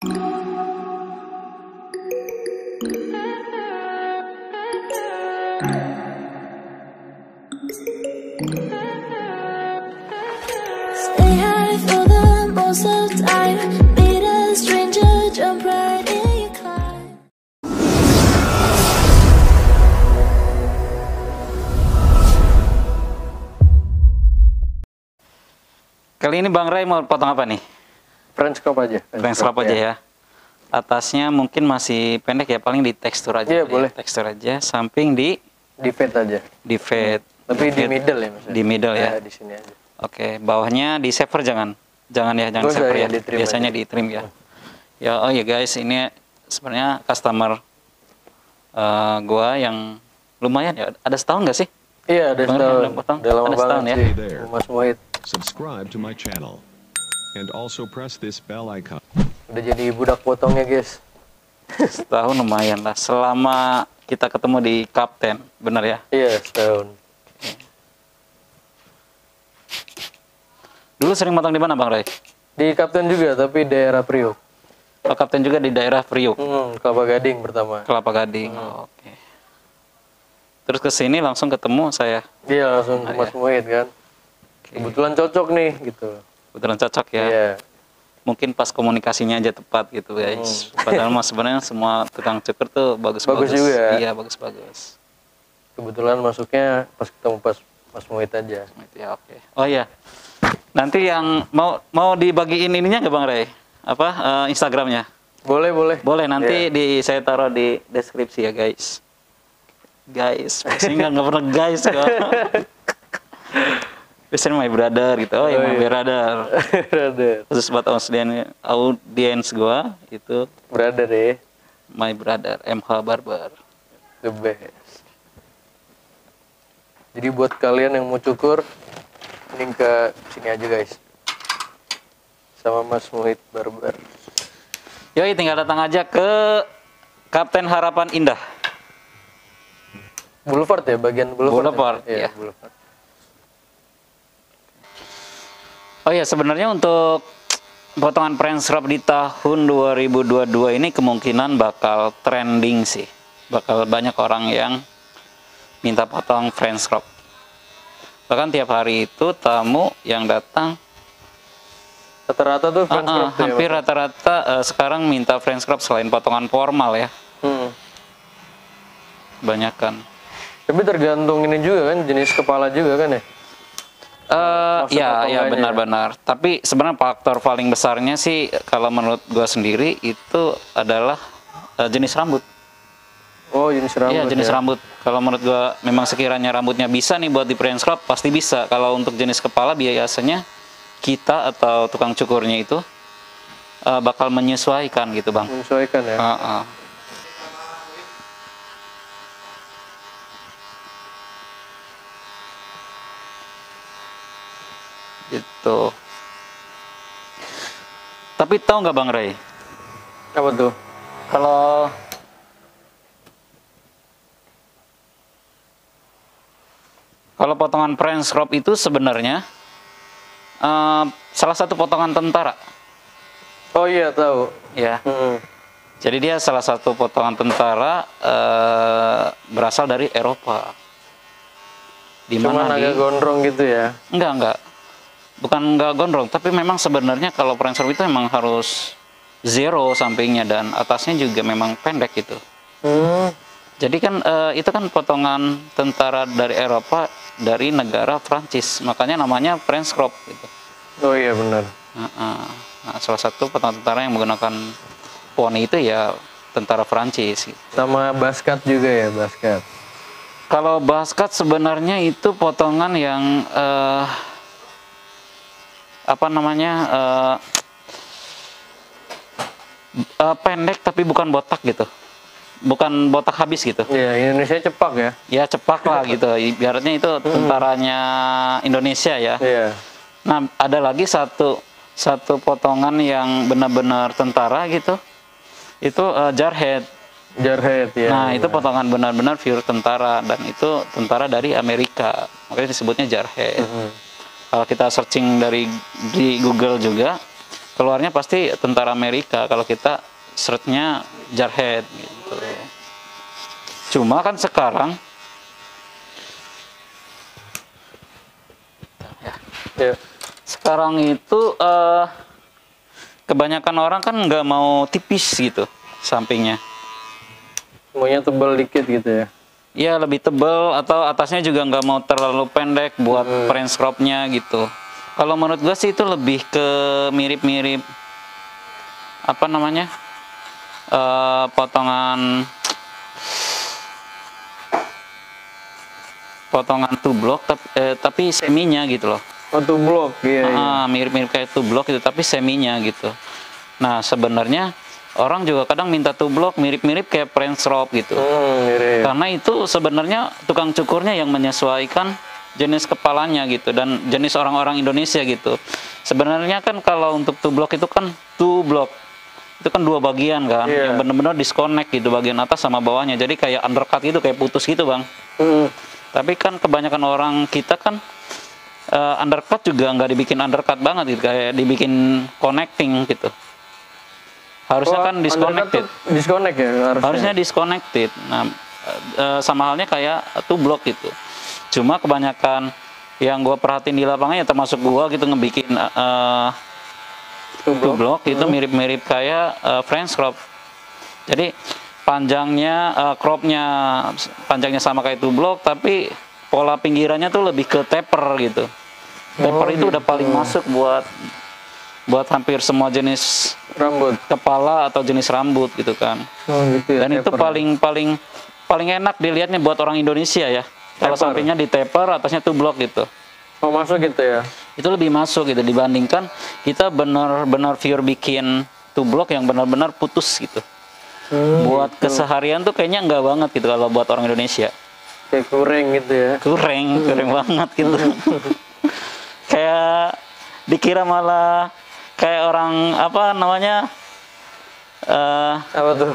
Stay high for the most of time. Meet a stranger, jump right in your climb. Kali ini Bang Ray mau potong apa nih? French crop aja. French crop aja ya. Atasnya mungkin masih pendek ya, paling di tekstur aja. Iya, boleh. Tekstur aja, samping di Fade aja. di fade. Tapi di middle ya maksudnya. Di middle ya. Di sini aja. Oke, bawahnya di shaver jangan ya, jangan Nggak usah shaver ya, ya. di-trim Biasanya aja. di trim ya. Ya, oh ya guys, ini sebenarnya customer gua yang lumayan ya. Ada setahun nggak sih? Iya, ada Bang Ray, setahun. udah potong? Udah lama Ada setahun banget ya? sih. Hey there. Mas Muhid. Subscribe to my channel. And also press this bell icon. Udah jadi budak potongnya, guys. Setahun lumayan lah. Selama kita ketemu di Kapten, bener ya? Iya, setahun. Dulu sering potong di mana Bang Ray? Di Kapten juga, tapi daerah Priok. Oh, Kapten juga di daerah Priok. Kelapa Gading pertama. Kelapa Gading. Oh, oke. Terus ke sini langsung ketemu saya. Iya, langsung ke Mas Muhid kan. Kebetulan cocok nih, gitu. Kebetulan cocok ya. Iya. Mungkin pas komunikasinya aja tepat gitu guys. Padahal mah sebenarnya semua tukang cukur tuh bagus-bagus. Bagus juga. Iya, bagus-bagus. Kebetulan masuknya pas ketemu Mas Muhid aja. Ya, oke. Oh iya. Nanti yang mau dibagiin ininya nggak Bang Ray? Apa Instagramnya? Boleh, boleh. Boleh, nanti Iya. saya taruh di deskripsi ya guys. Guys, biasanya nggak pernah guys kok. Biasanya my brother gitu. Oh, ya my iya. brother. Brother. Khusus buat audiens gua itu Brother ya. my brother MH Barber. The best. Jadi buat kalian yang mau cukur, mending ke sini aja guys. Sama Mas Muhid Barber. Yoi, tinggal datang aja ke Kapten Harapan Indah. Boulevard ya, bagian Boulevard. Boulevard, ya? Iya, ya. Boulevard. Oh ya, sebenarnya untuk potongan French crop di tahun 2022 ini kemungkinan bakal trending sih. Bakal banyak orang yang minta potong French crop. Bahkan tiap hari itu tamu yang datang Rata-rata tuh French crop tuh ya, hampir Mas? rata-rata sekarang minta French crop selain potongan formal ya. Kebanyakan. Tapi tergantung ini juga kan, jenis kepala juga kan ya? Maksud Ya potongannya. benar-benar. Tapi sebenarnya faktor paling besarnya sih kalau menurut gua sendiri itu adalah jenis rambut. Oh, jenis rambut. Iya, jenis ya? rambut. Kalau menurut gua memang sekiranya rambutnya bisa nih buat di French crop, pasti bisa. Kalau untuk jenis kepala biasanya kita atau tukang cukurnya itu bakal menyesuaikan gitu, Bang. Menyesuaikan ya. Gitu. Tapi tahu nggak Bang Ray? Apa tuh? Kalau potongan French crop itu sebenarnya salah satu potongan tentara. Oh iya, tahu. Ya. Jadi dia salah satu potongan tentara berasal dari Eropa. Cuman agak gondrong gitu ya? Enggak. Bukan enggak gondrong, tapi memang sebenarnya kalau French crop itu memang harus zero sampingnya dan atasnya juga memang pendek gitu. Jadi kan itu kan potongan tentara dari Eropa dari negara Prancis, makanya namanya French crop gitu. Oh iya, benar. Nah, salah satu potongan tentara yang menggunakan poni itu ya tentara Prancis. Gitu. Sama basket juga ya, basket. Kalau basket sebenarnya itu potongan yang pendek tapi bukan botak gitu. Bukan botak habis gitu. Iya, Indonesia cepak ya. Ya cepak lah gitu. Ibaratnya itu tentaranya Indonesia ya. Iya. Nah, ada lagi satu potongan yang benar-benar tentara gitu. Itu jarhead. Jarhead ya. Nah, itu potongan benar-benar pure tentara dan itu tentara dari Amerika. Makanya disebutnya jarhead. Kalau kita searching di Google juga, keluarnya pasti tentara Amerika, kalau kita shirtnya Jarhead gitu. Cuma kan sekarang Ya. sekarang itu kebanyakan orang kan nggak mau tipis gitu sampingnya. Semuanya tebal dikit gitu ya. Ya lebih tebal, atau atasnya juga nggak mau terlalu pendek buat French crop-nya gitu. Kalau menurut gua sih itu lebih ke mirip-mirip apa namanya, potongan two block tapi seminya gitu loh. Satu blok, iya. Mirip-mirip kayak two block itu tapi seminya gitu. Nah sebenarnya orang juga kadang minta two block mirip-mirip kayak French crop gitu. Mirip. Karena itu sebenarnya tukang cukurnya yang menyesuaikan jenis kepalanya gitu dan jenis orang-orang Indonesia gitu. Sebenarnya kan kalau untuk two block itu kan two block. Itu kan dua bagian kan, yang benar-benar disconnect gitu bagian atas sama bawahnya. Jadi kayak undercut gitu, kayak putus gitu, Bang. Tapi kan kebanyakan orang kita kan undercut juga nggak dibikin undercut banget gitu, kayak dibikin connecting gitu. Harusnya kan disconnected. Disconnect ya Harusnya disconnected. Nah, sama halnya kayak two block gitu. Cuma kebanyakan yang gua perhatiin di lapangan ya termasuk gua gitu ngebikin two block itu mirip-mirip kayak French crop. Jadi panjangnya cropnya panjangnya sama kayak two block, tapi pola pinggirannya tuh lebih ke taper gitu. Taper itu udah paling masuk buat hampir semua jenis rambut, kepala atau jenis rambut gitu kan. Gitu ya, Dan itu paling enak dilihatnya buat orang Indonesia ya. Kalau sampingnya di taper, atasnya two block gitu. Oh masuk gitu ya? Itu lebih masuk gitu dibandingkan kita benar-benar pure bikin two block yang benar-benar putus gitu. Buat keseharian tuh kayaknya enggak banget gitu kalau buat orang Indonesia. Kayak kurang gitu ya? Kurang banget gitu. Kayak dikira malah kayak orang apa namanya apa tuh?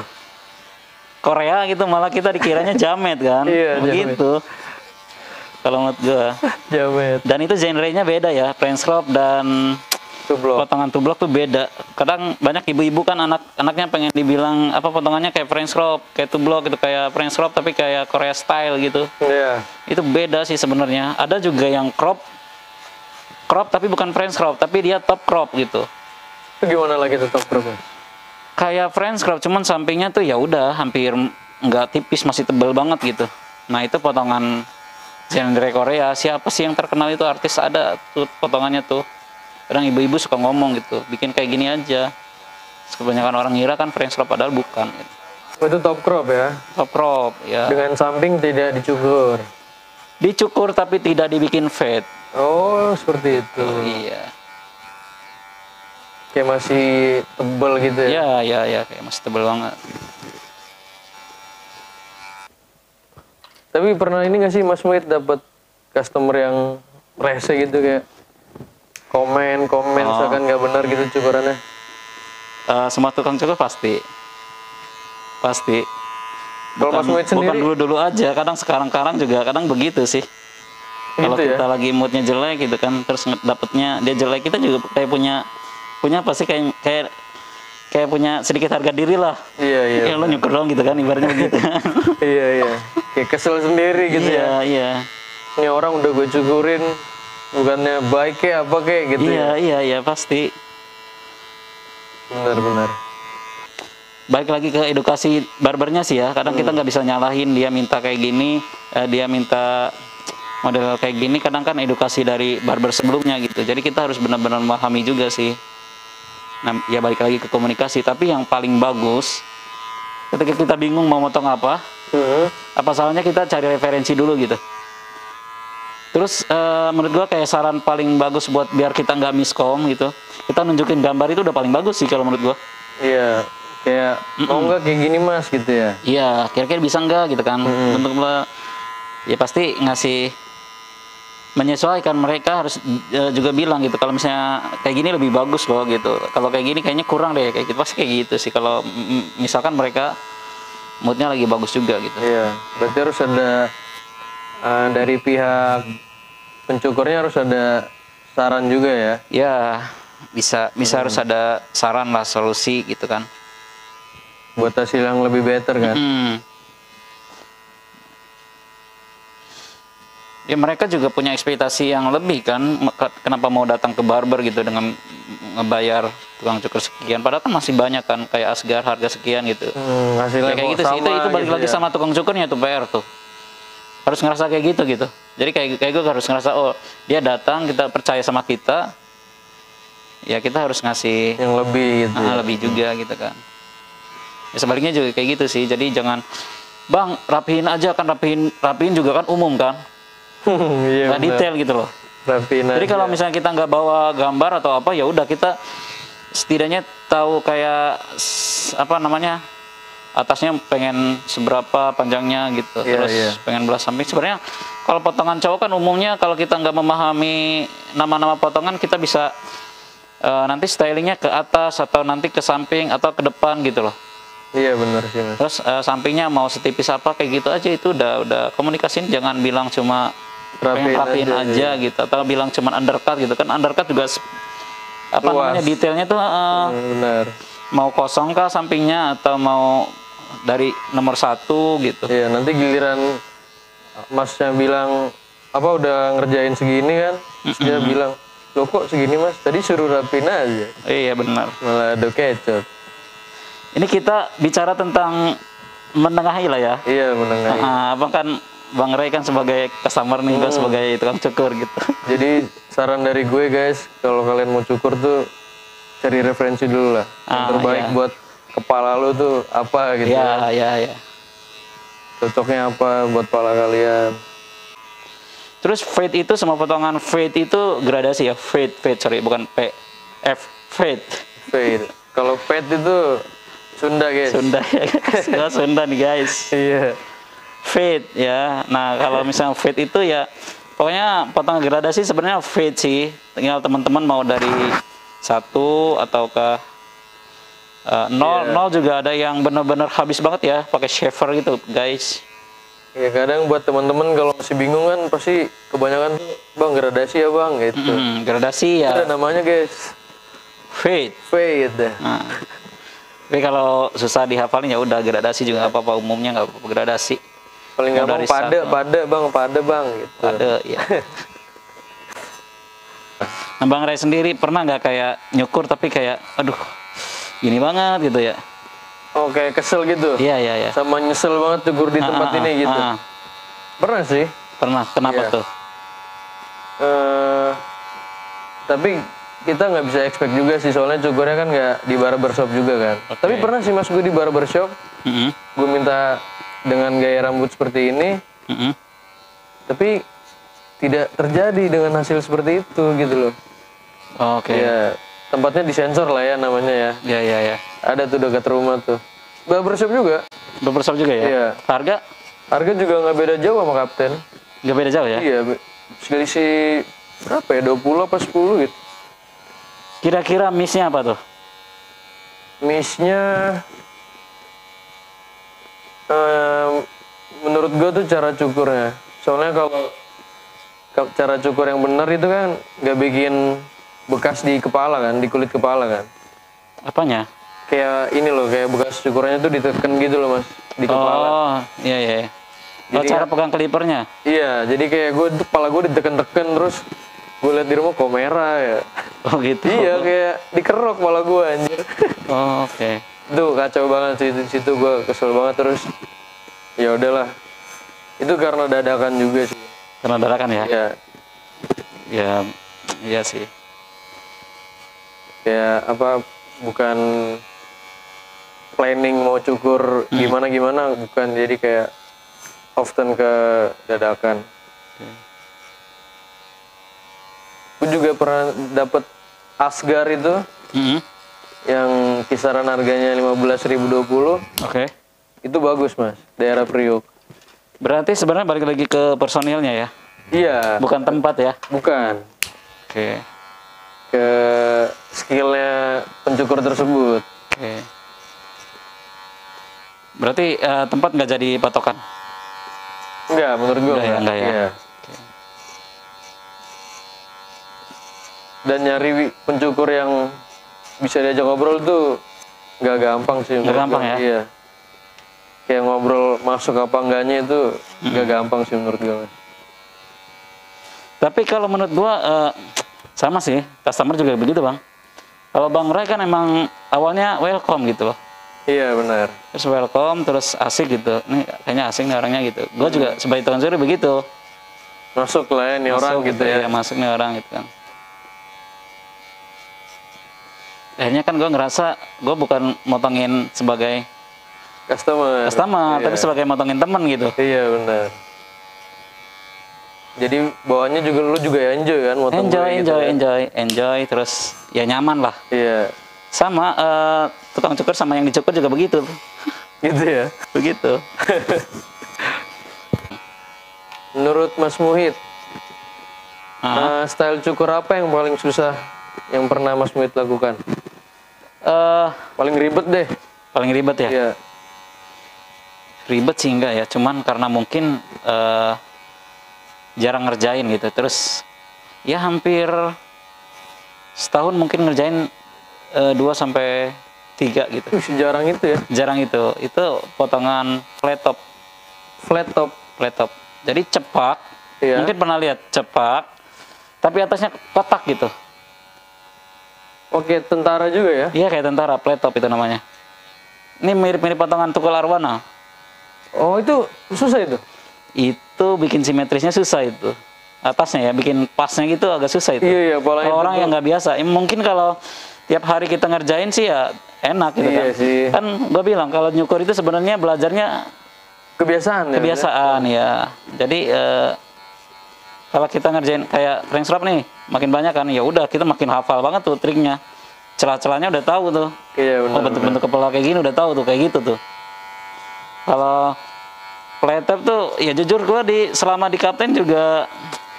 Korea gitu, malah kita dikiranya jamet kan. Iya, begitu kalau menurut gua. Jamet. Dan itu genre-nya beda ya, French crop dan potongan two block tuh beda. Kadang banyak ibu-ibu kan anaknya pengen dibilang apa potongannya kayak French crop, kayak two block gitu, kayak French crop tapi kayak Korea style gitu. Iya. Itu beda sih sebenarnya. Ada juga yang crop tapi bukan French crop, tapi dia top crop gitu. Itu gimana lagi tuh top crop? Kayak French crop, cuman sampingnya tuh ya udah hampir nggak tipis, masih tebal banget gitu. Nah itu potongan genre Korea. Siapa sih yang terkenal itu artis ada tuh potongannya tuh. Kadang ibu-ibu suka ngomong gitu, bikin kayak gini aja. Kebanyakan orang ngira kan French crop, padahal bukan. Gitu. Oh, itu top crop ya? Top crop ya. Dengan samping tidak dicukur? Dicukur tapi tidak dibikin fade. Oh seperti itu. Iya. Kayak masih tebal gitu ya? Ya, kayak masih tebal banget. Tapi pernah ini nggak sih Mas Muid dapat customer yang rese gitu kayak komen misalkan nggak benar gitu cukurannya? Semua tukang cukur pasti. Kalau Mas Muid sendiri? Bukan dulu aja, kadang sekarang juga kadang begitu sih. Kalau Gitu kita lagi moodnya jelek gitu kan, terus dapetnya dia jelek, kita juga kayak punya pasti kayak punya sedikit harga diri lah. Iya. Ya lo nyukur dong gitu kan, ibaratnya begitu. Iya. Kayak kesel sendiri gitu ya. Iya. Ini orang udah gue cukurin, bukannya baik kayak apa kayak gitu ya. Iya, pasti. Benar. Baik lagi ke edukasi barbernya sih ya. Kadang kita nggak bisa nyalahin dia minta kayak gini, dia minta model kayak gini. Kadang kan edukasi dari barber sebelumnya gitu. Jadi kita harus benar-benar memahami juga sih. Nah, ya balik lagi ke komunikasi. Tapi yang paling bagus, ketika kita bingung mau motong apa salahnya kita cari referensi dulu gitu. Terus menurut gua kayak saran paling bagus buat biar kita nggak miskom gitu, kita nunjukin gambar itu udah paling bagus sih kalau menurut gua. Iya, kayak mau nggak kayak gini Mas gitu ya? Iya, kira-kira bisa nggak gitu kan? Untuk ya pasti ngasih menyesuaikan. Mereka harus juga bilang gitu kalau misalnya kayak gini lebih bagus loh gitu, kalau kayak gini kayaknya kurang deh kayak gitu, pasti kayak gitu sih kalau misalkan mereka moodnya lagi bagus juga gitu. Iya, berarti harus ada dari pihak pencukurnya harus ada saran juga ya? Ya bisa harus ada saran lah, solusi gitu kan. Buat hasil yang lebih better kan. Ya mereka juga punya ekspektasi yang lebih kan, kenapa mau datang ke barber gitu dengan ngebayar tukang cukur sekian, padahal kan masih banyak kan, kayak Asgar harga sekian gitu. Hasilnya Ya, kayak kok gitu sih, sama itu balik gitu lagi ya. sama tukang cukurnya tuh, PR tuh. Harus ngerasa kayak gitu. Jadi kayak gue harus ngerasa, oh dia datang, kita percaya sama kita, ya kita harus ngasih Yang lebih gitu. lebih juga gitu kan. Ya sebaliknya juga kayak gitu sih, jadi jangan, bang rapihin aja kan, rapihin juga kan umum kan, Iya, nggak bener. detail gitu loh. Rapiin Jadi aja. kalau misalnya kita nggak bawa gambar atau apa, ya udah kita setidaknya tahu kayak apa namanya, atasnya pengen seberapa panjangnya gitu, Iya, terus iya. pengen belas samping. Sebenarnya kalau potongan cowok kan umumnya kalau kita nggak memahami nama-nama potongan, kita bisa nanti stylingnya ke atas atau nanti ke samping atau ke depan gitu loh. Iya benar sih mas. Terus sampingnya mau setipis apa kayak gitu aja, itu udah komunikasiin, jangan bilang cuma pengen rapiin aja gitu, atau bilang cuman undercut gitu kan. Undercut juga apa Luas. namanya, detailnya tuh Benar. mau kosong kah sampingnya atau mau dari nomor 1 gitu. Iya nanti giliran masnya bilang apa udah ngerjain segini kan, terus dia bilang loh kok segini mas, tadi suruh rapiin aja, Iya benar. malah ada kecot. Ini kita bicara tentang menengahi lah ya. Iya menengahi. Abang kan, Bang Ray kan sebagai customer nih, gue sebagai tukang cukur gitu. Jadi saran dari gue guys, kalau kalian mau cukur tuh cari referensi dulu lah. Yang terbaik iya. buat kepala lu tuh apa gitu. Ya. Cocoknya apa buat kepala kalian. Terus fade itu sama potongan fade itu gradasi ya, fade sorry, bukan fade. Fade. Kalau fade itu Sunda guys. Sunda ya guys. Oh, Sunda nih guys. Iya. Fade ya. Nah kalau misalnya fade itu ya pokoknya potongan gradasi sebenarnya fade sih. Tinggal teman-teman mau dari 1 atau ke 0 juga ada yang benar-benar habis banget ya, pakai shaver gitu guys. Ya kadang buat teman-teman kalau masih bingung kan pasti kebanyakan tuh bang gradasi ya bang gitu. Gradasi ya Ada namanya guys. fade. Fade. Nah, tapi kalau susah dihafalin ya udah gradasi juga nggak apa-apa, umumnya nggak apa-apa gradasi. Paling Mau gampang dari pada bang gitu. Ada ya. Nah Bang Ray sendiri pernah nggak kayak nyukur tapi kayak aduh gini banget gitu ya? Oh kayak kesel gitu. Iya. Sama nyesel banget cukur di tempat ini gitu. Pernah sih. Pernah. Kenapa Iya. tuh? Tapi kita nggak bisa expect juga sih, soalnya cukurnya kan nggak di barbershop juga kan. Oke. Tapi pernah sih mas gue di barbershop, Mm-mm. gue minta dengan gaya rambut seperti ini, Mm-mm. tapi tidak terjadi dengan hasil seperti itu gitu loh. Oke. Ya tempatnya disensor lah ya namanya ya. Iya. Ada tuh dekat rumah tuh. Barbershop juga. Barbershop juga ya? Iya. Harga Harga juga nggak beda jauh sama Kapten. nggak beda jauh ya? Iya, selisih berapa ya? 20 apa 10 gitu. Kira-kira miss-nya apa tuh? Miss-nya menurut gue tuh cara cukurnya. Soalnya kalau cara cukur yang benar itu kan nggak bikin bekas di kepala kan, di kulit kepala kan. Apanya? Kayak ini loh, kayak bekas cukurnya tuh diteken gitu loh mas, di kepala. Oh, iya. Oh, Jadi cara kan- pegang klipernya? Iya, jadi kayak gue kepala gue diteken-teken terus gue liat di rumah kok merah ya. Oh gitu. Iya, kayak dikerok kepala gue anjir. Oh, oke. Itu kacau banget sih, di situ gue kesel banget terus. Ya udahlah. Itu karena dadakan juga sih. Karena dadakan ya? Ya, Iya sih. kayak apa bukan planning mau cukur gimana bukan, jadi kayak often ke dadakan. Gue juga pernah dapet Asgar itu Mm-mm. yang kisaran harganya 15.020. Oke. Itu bagus mas, daerah Priuk. Berarti sebenarnya balik lagi ke personilnya ya? Iya, Bukan tempat ya? bukan Oke. ke skillnya pencukur tersebut. Oke. Berarti tempat nggak jadi patokan? Enggak, menurut gue Enggak ya? Iya. Dan nyari pencukur yang bisa diajak ngobrol tuh nggak gampang sih. Nggak gampang ya? Iya. Kayak ngobrol masuk apa enggaknya itu nggak gampang sih menurut gue. Mas. Tapi kalau menurut gua sama sih, customer juga begitu bang. Kalau Bang Ray kan emang awalnya welcome gitu loh. Iya benar. Terus welcome, terus asik gitu. Nih kayaknya asing nih orangnya gitu. Gua juga sebagai tukang cukur begitu. Masuk lah ya nih orang Masuk gitu ya. Iya, masuk nih orang gitu kan. Akhirnya kan gue ngerasa gue bukan motongin sebagai Customer. customer, Iya. tapi sebagai motongin temen gitu. Iya benar. Jadi bawaannya juga lu juga enjoy kan motong gue gitu kan? Enjoy, terus ya nyaman lah. Iya. Sama tukang cukur sama yang dicukur juga begitu. Gitu ya. Begitu. Menurut Mas Muhid, Ah. style cukur apa yang paling susah yang pernah Mas Muhid lakukan? Paling ribet deh. Paling ribet ya? Iya. Ribet sih enggak ya, cuman karena mungkin jarang ngerjain gitu. Terus ya hampir setahun mungkin ngerjain 2 sampai 3 gitu. Sejarang itu ya. Jarang itu potongan flat top. Flat top. Flat top. Jadi cepak. Iya. Mungkin pernah lihat cepak, tapi atasnya kotak gitu. Oke, tentara juga ya. Iya kayak tentara, flat top itu namanya. Ini mirip-mirip potongan tukul arwana. Oh, itu susah itu. Itu bikin simetrisnya susah itu. Atasnya ya, bikin pasnya gitu agak susah itu. Iya, iya, polanya Kalau orang itu yang nggak biasa, mungkin kalau tiap hari kita ngerjain sih ya enak gitu Iya kan. sih. Kan gue bilang kalau nyukur itu sebenarnya belajarnya Kebiasaan ya. kebiasaan ya. Jadi kalau kita ngerjain kayak ring strap nih, makin banyak kan, ya udah kita makin hafal banget tuh triknya. Celah-celahnya udah tahu tuh. Iya benar. Oh bentuk-bentuk kepala kayak gini udah tahu tuh kayak gitu tuh. Kalau flat top tuh ya jujur gue selama di kapten juga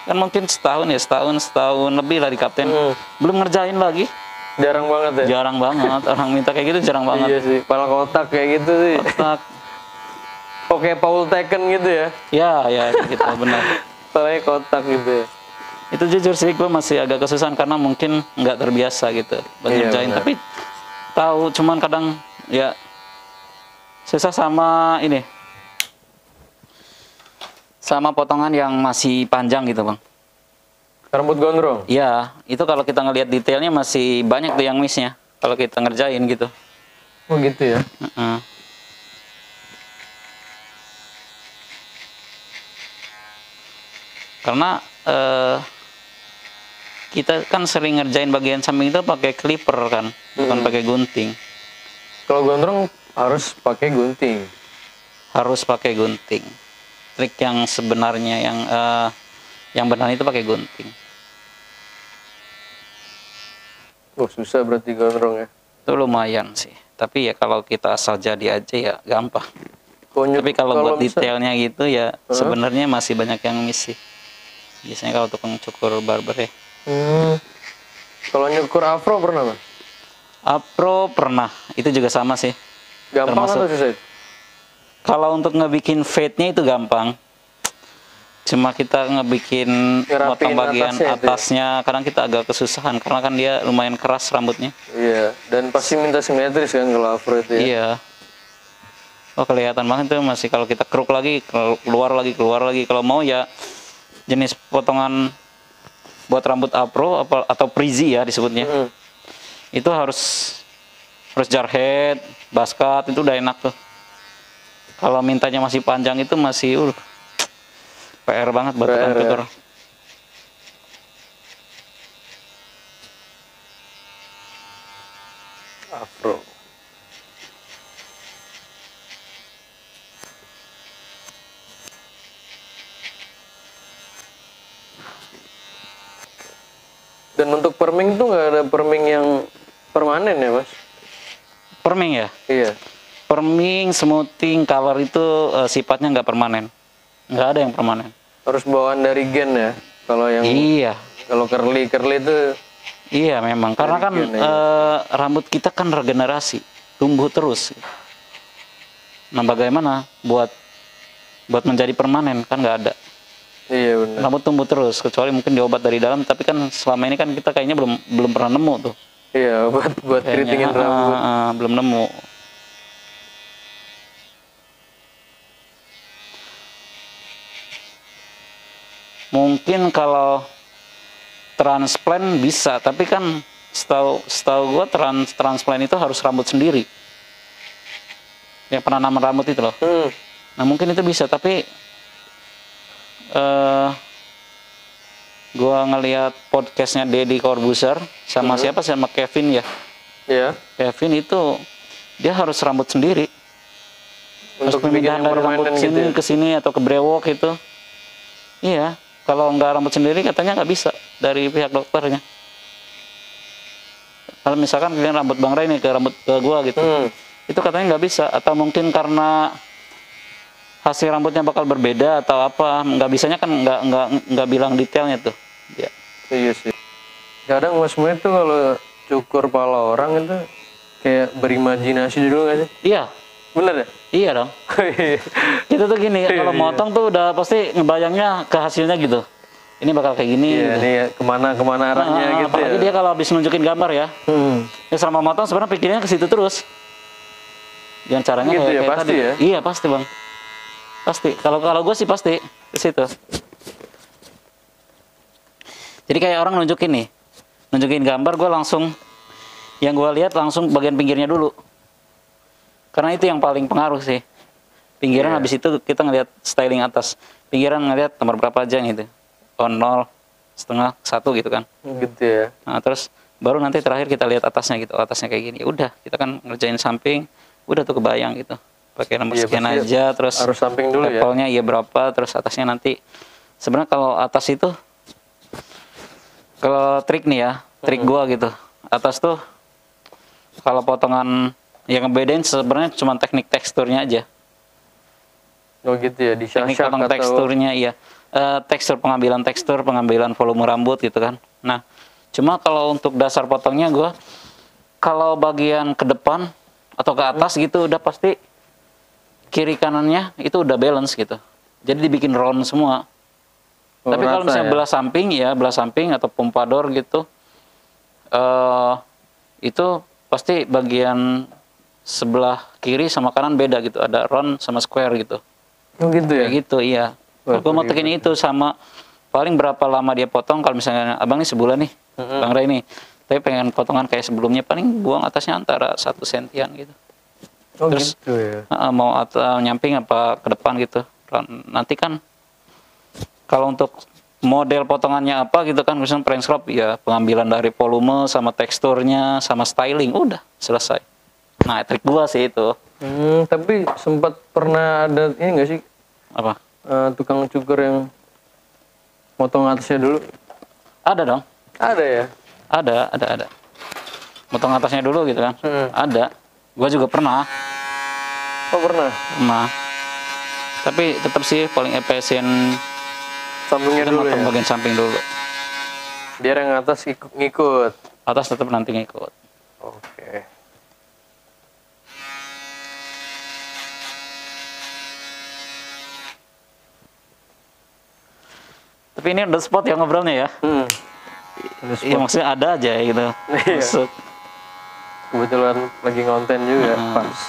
kan mungkin setahun lebih lah di kapten. Belum ngerjain lagi. Jarang banget ya. Jarang banget orang minta kayak gitu jarang banget. Iya sih, pala kotak kayak gitu sih. Kotak. Oke, Paul Taken gitu ya. Ya gitu benar. Palanya kotak gitu ya. Itu jujur sih gue masih agak kesusahan karena mungkin nggak terbiasa gitu buat Iya, ngerjain. benar. Tapi tahu cuman kadang ya susah sama ini. Sama potongan yang masih panjang gitu bang. Rambut gondrong. Iya, itu kalau kita ngelihat detailnya masih banyak tuh yang miss-nya kalau kita ngerjain gitu. Oh gitu ya. Heeh. Karena kita kan sering ngerjain bagian samping itu pakai clipper kan, bukan pakai gunting. Kalau gondrong harus pakai gunting. Harus pakai gunting. Trik yang sebenarnya yang benar itu pakai gunting. Oh susah berarti gondrong ya. Itu lumayan sih. Tapi ya kalau kita asal jadi aja ya gampang. Tapi kalau buat misal- detailnya gitu ya sebenarnya masih banyak yang miss sih. Biasanya kalau tukang cukur barber ya. Kalau nyukur afro pernah Mas? Afro pernah, itu juga sama sih. Gampang Termasuk- atau susah? Kalau untuk ngebikin fade-nya itu gampang. Cuma kita ngebikin Ngerapiin potong bagian atasnya itu ya? atasnya, kadang kita agak kesusahan karena kan dia lumayan keras rambutnya. Iya, dan pasti minta simetris kan kalau afro itu ya. Iya. Oh kelihatan banget tuh masih kalau kita keruk lagi, keluar lagi. Kalau mau ya jenis potongan buat rambut afro atau frizzy ya disebutnya. Itu harus jarhead, baskat itu udah enak tuh. Kalau mintanya masih panjang itu masih PR banget buat tukang PR ya. cukur. Afro. Dan untuk perming tuh nggak ada perming yang permanen ya Mas? Perming ya? Iya. Perming, smoothing, color itu sifatnya nggak permanen. Nggak ada yang permanen. Harus bawaan dari gen ya. Kalau yang Iya, kalau curly itu iya memang. Karena kan gen aja. rambut kita kan regenerasi, tumbuh terus. Nah bagaimana buat menjadi permanen kan nggak ada. Iya benar. Rambut tumbuh terus, kecuali mungkin diobat dari dalam, tapi kan selama ini kan kita kayaknya belum pernah nemu tuh. Iya, buat keritingin Kayaknya, rambut. belum nemu. Mungkin kalau transplant bisa, tapi kan setahu gue transplant itu harus rambut sendiri. Yang penanaman rambut itu loh. Nah mungkin itu bisa, tapi gue ngelihat podcastnya Deddy Corbuzier sama siapa, sama Kevin ya. Iya. Kevin itu dia harus rambut sendiri. Harus Untuk bikin pemindahan yang dari rambut permanen sini gitu ya? ke sini atau ke brewok itu. Iya, kalau nggak rambut sendiri katanya nggak bisa dari pihak dokternya. Kalau misalkan kalian rambut Bang Ray nih ke rambut ke gua gitu, itu katanya nggak bisa, atau mungkin karena hasil rambutnya bakal berbeda atau apa, nggak bisanya kan nggak bilang detailnya tuh. Ya. Iya sih. Kadang Mas Mued tuh kalau cukur pala orang itu kayak berimajinasi dulu nggak sih? Iya, Bener ya? iya dong. Itu tuh gini, kalau motong tuh udah pasti ngebayangnya ke hasilnya gitu. Ini bakal kayak gini. Iya, gitu. nih ya, kemana arahnya gitu Apalagi ya. dia kalau habis nunjukin gambar ya. Ya selama motong sebenarnya pikirnya ke situ terus. Yang caranya Gitu ya, kayak pasti tadi. ya? Iya pasti Bang. Pasti. Kalau gue sih pasti ke situ. Jadi kayak orang nunjukin gambar, gue langsung yang gue lihat langsung bagian pinggirnya dulu. Karena itu yang paling pengaruh sih. Pinggiran habis itu kita ngelihat styling atas. Pinggiran ngelihat nomor berapa aja gitu. Oh 0, setengah, 1 gitu kan. Gitu ya. Nah, terus baru nanti terakhir kita lihat atasnya gitu. Atasnya kayak gini. Udah, kita kan ngerjain samping, udah tuh kebayang gitu. Pakai nomor Iya, sekian pasti aja, terus harus samping dulu ya. levelnya iya berapa, terus atasnya nanti. Sebenarnya kalau atas itu, kalau trik nih ya, trik gua gitu. Atas tuh kalau potongan yang ngebedain sebenarnya cuma teknik teksturnya aja. Oh gitu ya, di Teknik syak potong atau teksturnya iya. Tekstur, pengambilan volume rambut gitu kan. Nah, cuma kalau untuk dasar potongnya gue, kalau bagian ke depan atau ke atas gitu udah pasti kiri kanannya itu udah balance gitu. Jadi dibikin round semua. Tapi kalau rata misalnya ya? belah samping atau pompadour gitu, itu pasti bagian sebelah kiri sama kanan beda gitu. Ada round sama square gitu. Oh gitu ya. Kayak gitu, iya. Wah, Gue mau tekin itu sama paling berapa lama dia potong. Kalau misalnya abang nih sebulan nih, Bang Ray nih, tapi pengen potongan kayak sebelumnya, paling buang atasnya antara 1 sentian gitu. Oh Terus gitu ya. mau atau nyamping apa ke depan gitu. Nanti kan kalau untuk model potongannya apa gitu kan, misalnya prank scrub ya pengambilan dari volume sama teksturnya sama styling, udah selesai. Nah trik gua sih itu. Tapi sempat pernah ada ini nggak sih Apa? tukang cukur yang motong atasnya dulu? Ada dong. Ada ya. Ada. Potong atasnya dulu gitu kan. Ada. Gua juga pernah. Oh pernah. Tapi tetap sih paling efisien Sampingnya itu dulu motong ya. bagian samping dulu. Biar yang atas ngikut. Atas tetap nanti ngikut. Oke. Tapi ini on the spot ya ngobrolnya ya. Iya maksudnya ada aja gitu. Iya. Maksud, Kebetulan lagi ngonten juga pas.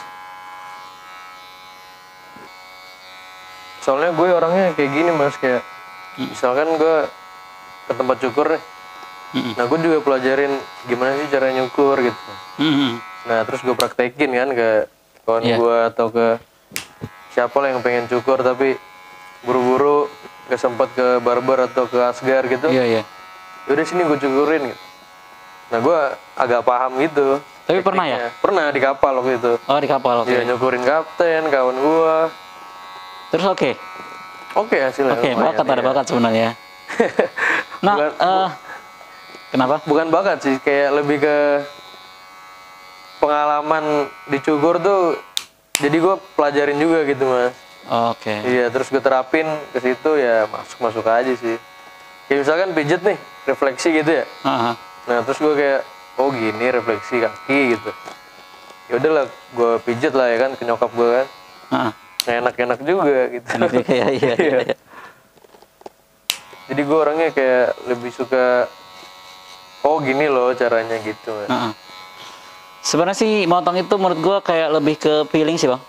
Soalnya gue orangnya kayak gini mas, kayak misalkan gue ke tempat cukur nih, nah gue juga pelajarin gimana sih cara nyukur gitu. Nah terus gue praktekin kan ke kawan gue atau ke siapa lah yang pengen cukur tapi buru-buru gak sempat ke barber atau ke Asgar gitu. Iya. Yaudah sini gue cukurin gitu. Nah gue agak paham gitu. Tapi pernah ya? Pernah di kapal waktu itu. Oh di kapal, oke. Iya nyukurin kapten, kawan gue. Terus oke. Oke hasilnya. Oke, lumayan, bakat ada iya. bakat sebenarnya. Nah, kenapa? Bukan bakat sih, kayak lebih ke pengalaman dicukur tuh. Jadi gue pelajarin juga gitu mas. Oke. Iya, terus gue terapin ke situ ya masuk aja sih. Kayak misalkan pijet nih, refleksi gitu ya. Nah terus gue kayak, oh gini refleksi kaki gitu. Ya udahlah, gue pijet lah ya kan ke nyokap gue kan. Enak-enak juga gitu. Enak juga ya, iya. Jadi gue orangnya kayak lebih suka, oh gini loh caranya gitu. Sebenarnya sih motong itu menurut gue kayak lebih ke feeling sih bang.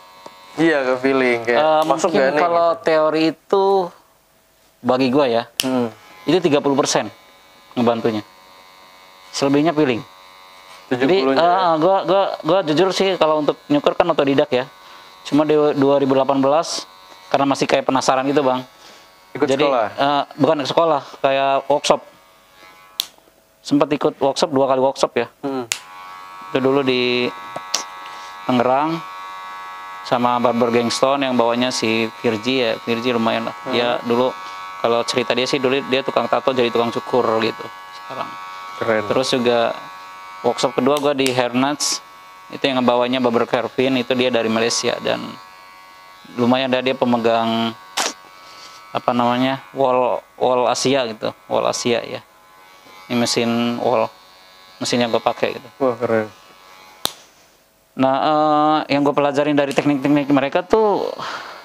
Iya, ke feeling kayak masuk mungkin gak nih kalau gitu. teori itu bagi gue ya, itu 30% ngebantunya. Selebihnya feeling. 70-nya Jadi gua jujur sih kalau untuk nyukur kan otodidak ya. Cuma di 2018 karena masih kayak penasaran gitu bang. Ikut Jadi sekolah? bukan ke sekolah, kayak workshop. Sempat ikut workshop 2 kali workshop ya. Itu dulu di Tangerang sama Barber Gangstone yang bawanya si Virgi ya. Virgi lumayan lah. Dia dulu kalau cerita dia sih dulu dia tukang tato jadi tukang cukur gitu sekarang. Keren. Terus juga workshop kedua gue di Hairnuts, itu yang ngebawanya Barber Kevin, itu dia dari Malaysia dan lumayan dia pemegang apa namanya wall Asia gitu, wall Asia ya. Ini mesin yang gue pakai gitu. Wah keren. Nah yang gue pelajarin dari teknik-teknik mereka tuh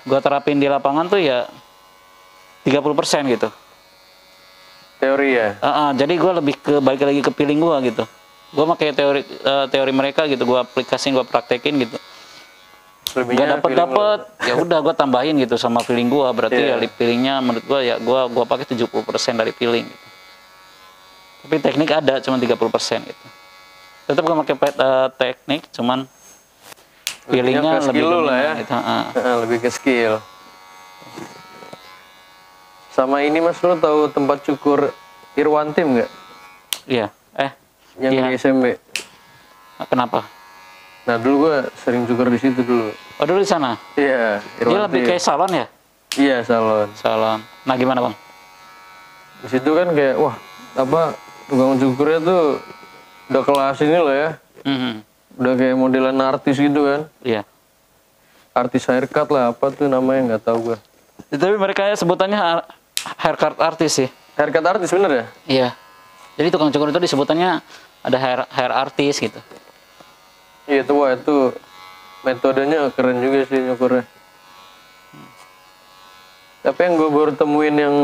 gue terapin di lapangan tuh ya 30% gitu. Teori ya? Jadi gue lebih ke balik lagi ke feeling gue gitu. Gue pakai teori mereka gitu, gue aplikasiin, gue praktekin gitu. Selebihnya Gak dapet, ya udah gue tambahin gitu sama feeling gue. Berarti ya feelingnya menurut gue ya gue pakai 70% dari feeling gitu. Tapi teknik ada cuma 30% gitu. Tetap gue pakai teknik, cuman feelingnya ke lebih skill lah ya. gitu. Lebih ke skill. Sama ini mas, lo tahu tempat cukur Irwantim nggak? Iya. Yang Iya. di SMB. Kenapa? Nah dulu gue sering cukur di situ dulu. Oh dulu di sana. Iya. Dia lebih kayak salon ya? Iya salon. Salon. Nah gimana bang? Di situ kan kayak wah apa tukang cukurnya tuh udah kelas ini loh ya. Udah kayak modelan artis gitu kan. Iya. Artis haircut lah apa tuh namanya nggak tahu gue. Tapi mereka sebutannya haircut artis sih. Haircut artis bener ya? Iya. Jadi tukang cukur itu disebutannya ada hair artis gitu. Iya tuh wah itu metodenya keren juga sih nyukurnya. Tapi yang gue baru temuin yang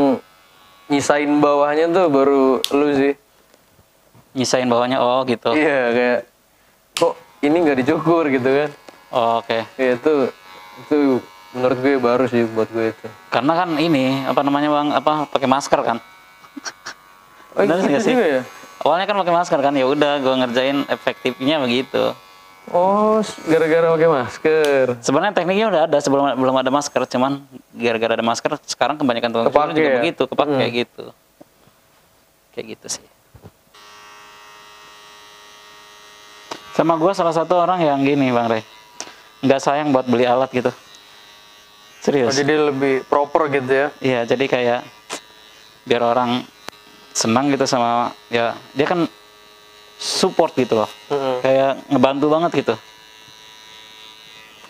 nyisain bawahnya tuh baru lu sih. Nyisain bawahnya gitu. Iya kayak kok ini nggak dicukur gitu kan? Oke. Iya itu menurut gue baru sih buat gue itu. Karena kan ini apa namanya bang pakai masker kan. Oh Benar gitu nggak sih? juga ya? Awalnya kan pakai masker kan, ya udah gue ngerjain efektifnya begitu. Oh gara-gara pakai masker. Sebenarnya tekniknya udah ada sebelum belum ada masker, cuman gara-gara ada masker sekarang kebanyakan tukang cukur juga begitu, kepake gitu. Kayak gitu sih. Sama gue salah satu orang yang gini bang Rey, nggak sayang buat beli alat gitu. Serius. Oh, jadi lebih proper gitu ya? Iya, jadi kayak biar orang senang gitu sama ya dia kan support gitu loh. Kayak ngebantu banget gitu.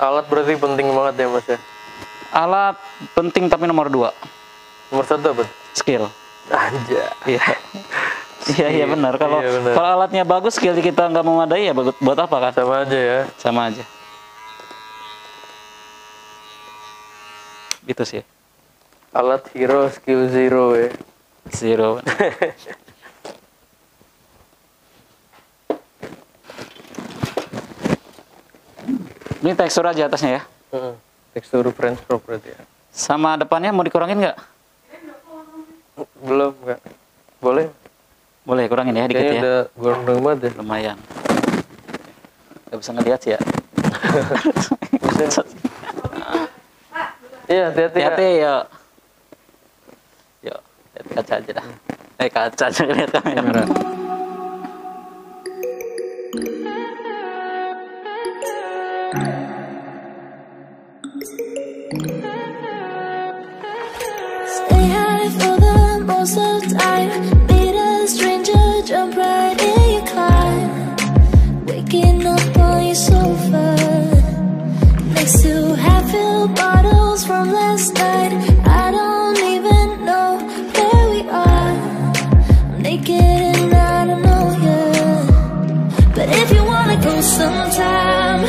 Alat berarti penting banget ya mas ya? Alat penting tapi nomor 2. Nomor 1 apa? Skill. Anjay. Iya. Iya benar. Kalau Iya, benar. kalau alatnya bagus, skill kita nggak memadai ya buat apa kan? Sama aja ya? Sama aja. Gitu sih. Alat hero, skill zero ya? Zero. Ini tekstur aja atasnya ya. Tekstur French crop berarti ya? Sama depannya mau dikurangin nggak? Belum, nggak. Boleh? Boleh kurangin ya dikit Kayaknya ya. udah gondrong banget ya? Lumayan. Gak bisa ngeliat sih ya. Iya, hati-hati ya. Hati-hati ya. Yuk, lihat kaca aja dah. Kaca aja lihat kamera. Stay high for the most of time. Meet a stranger, jump right in your car. Waking up on your sofa next to half-filled bottles from last night. I don't even know where we are. I'm naked and I don't know you. But if you wanna go sometime,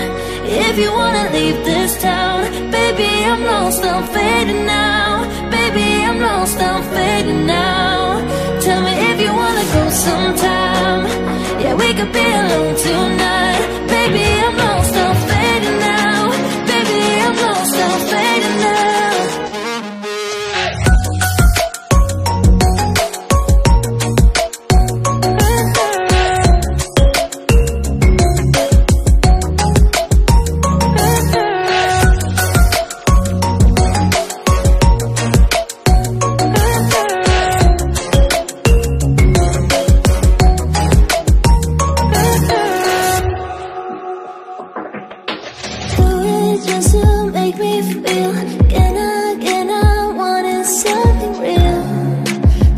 if you wanna leave this town, baby, I'm lost, I'm fading now. Baby, I'm lost, I'm fading now. Tell me if you wanna go sometime. Yeah, we could be alone tonight. Baby, I'm lost, I'm fading now. Baby, I'm lost, I'm fading now. Just to make me feel, can I wanted something real,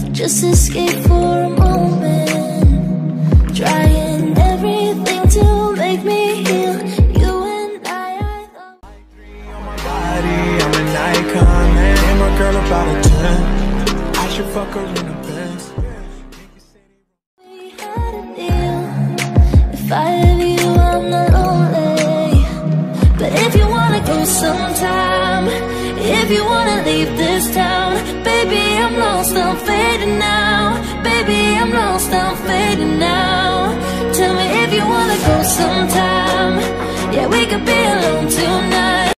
to just escape for a moment, trying everything to make me heal. You and I thought body, I'm an icon, man. And my girl about a 10. I should fuck her in the Benz. we had a deal. If I have you, I'm not lonely. But if you wanna go sometime, if you wanna leave this town, baby, I'm lost, I'm fading now. Baby, I'm lost, I'm fading now. Tell me if you wanna go sometime. Yeah, we could be alone tonight.